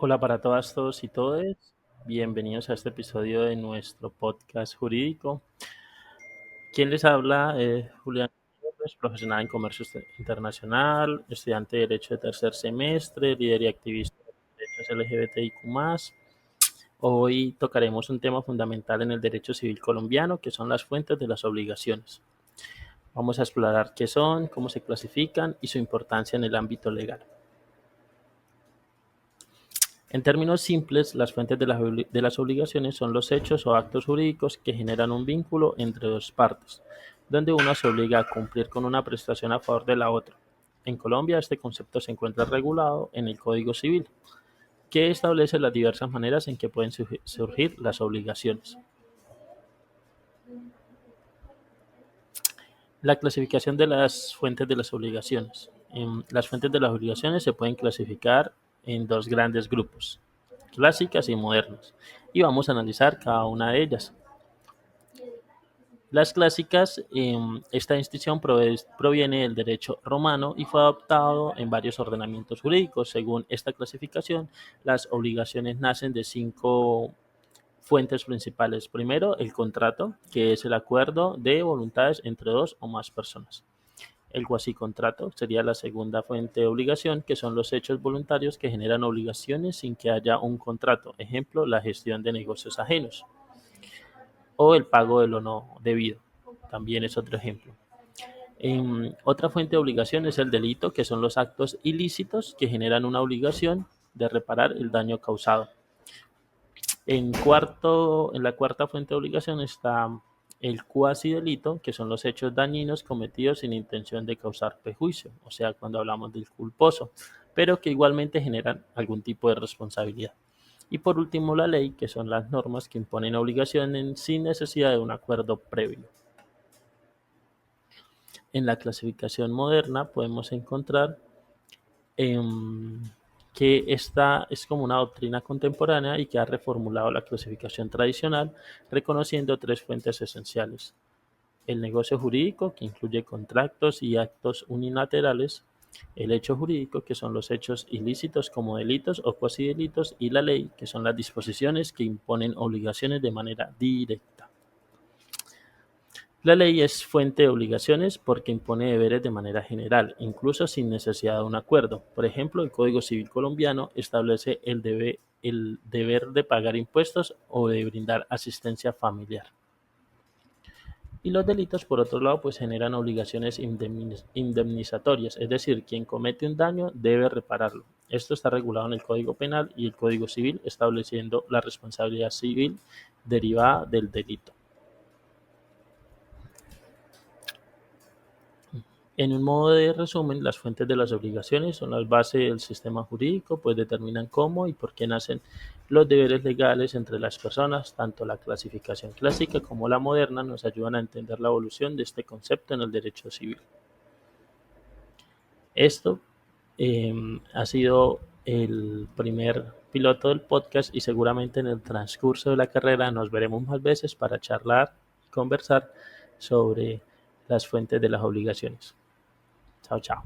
Hola para todas, todos y todes. Bienvenidos a este episodio de nuestro podcast jurídico. ¿Quién les habla? Julián Gutiérrez, profesional en comercio internacional, estudiante de Derecho de tercer semestre, líder y activista de derechos LGBTIQ+. Hoy tocaremos un tema fundamental en el derecho civil colombiano, que son las fuentes de las obligaciones. Vamos a explorar qué son, cómo se clasifican y su importancia en el ámbito legal. En términos simples, las fuentes de las obligaciones son los hechos o actos jurídicos que generan un vínculo entre dos partes, donde una se obliga a cumplir con una prestación a favor de la otra. En Colombia, este concepto se encuentra regulado en el Código Civil, que establece las diversas maneras en que pueden surgir las obligaciones. La clasificación de las fuentes de las obligaciones. Las fuentes de las obligaciones se pueden clasificar en dos grandes grupos, clásicas y modernas, y vamos a analizar cada una de ellas. Las clásicas, esta distinción proviene del derecho romano y fue adoptado en varios ordenamientos jurídicos. Según esta clasificación, las obligaciones nacen de cinco fuentes principales. Primero, el contrato, que es el acuerdo de voluntades entre dos o más personas. El cuasicontrato sería la segunda fuente de obligación, que son los hechos voluntarios que generan obligaciones sin que haya un contrato. Ejemplo, la gestión de negocios ajenos o el pago de lo no debido. También es otro ejemplo. Otra fuente de obligación es el delito, que son los actos ilícitos que generan una obligación de reparar el daño causado. En la cuarta fuente de obligación está el cuasi delito, que son los hechos dañinos cometidos sin intención de causar perjuicio, o sea, cuando hablamos del culposo, pero que igualmente generan algún tipo de responsabilidad. Y por último, la ley, que son las normas que imponen obligaciones sin necesidad de un acuerdo previo. En la clasificación moderna podemos encontrar em, que esta es como una doctrina contemporánea y que ha reformulado la clasificación tradicional, reconociendo tres fuentes esenciales: el negocio jurídico, que incluye contratos y actos unilaterales; el hecho jurídico, que son los hechos ilícitos como delitos o cuasi delitos; y la ley, que son las disposiciones que imponen obligaciones de manera directa. La ley es fuente de obligaciones porque impone deberes de manera general, incluso sin necesidad de un acuerdo. Por ejemplo, el Código Civil colombiano establece el deber de pagar impuestos o de brindar asistencia familiar. Y los delitos, por otro lado, pues generan obligaciones indemnizatorias, es decir, quien comete un daño debe repararlo. Esto está regulado en el Código Penal y el Código Civil, estableciendo la responsabilidad civil derivada del delito. En un modo de resumen, las fuentes de las obligaciones son las bases del sistema jurídico, pues determinan cómo y por qué nacen los deberes legales entre las personas. Tanto la clasificación clásica como la moderna nos ayudan a entender la evolución de este concepto en el derecho civil. Esto ha sido el primer piloto del podcast y seguramente en el transcurso de la carrera nos veremos más veces para charlar y conversar sobre las fuentes de las obligaciones. Chao, chao.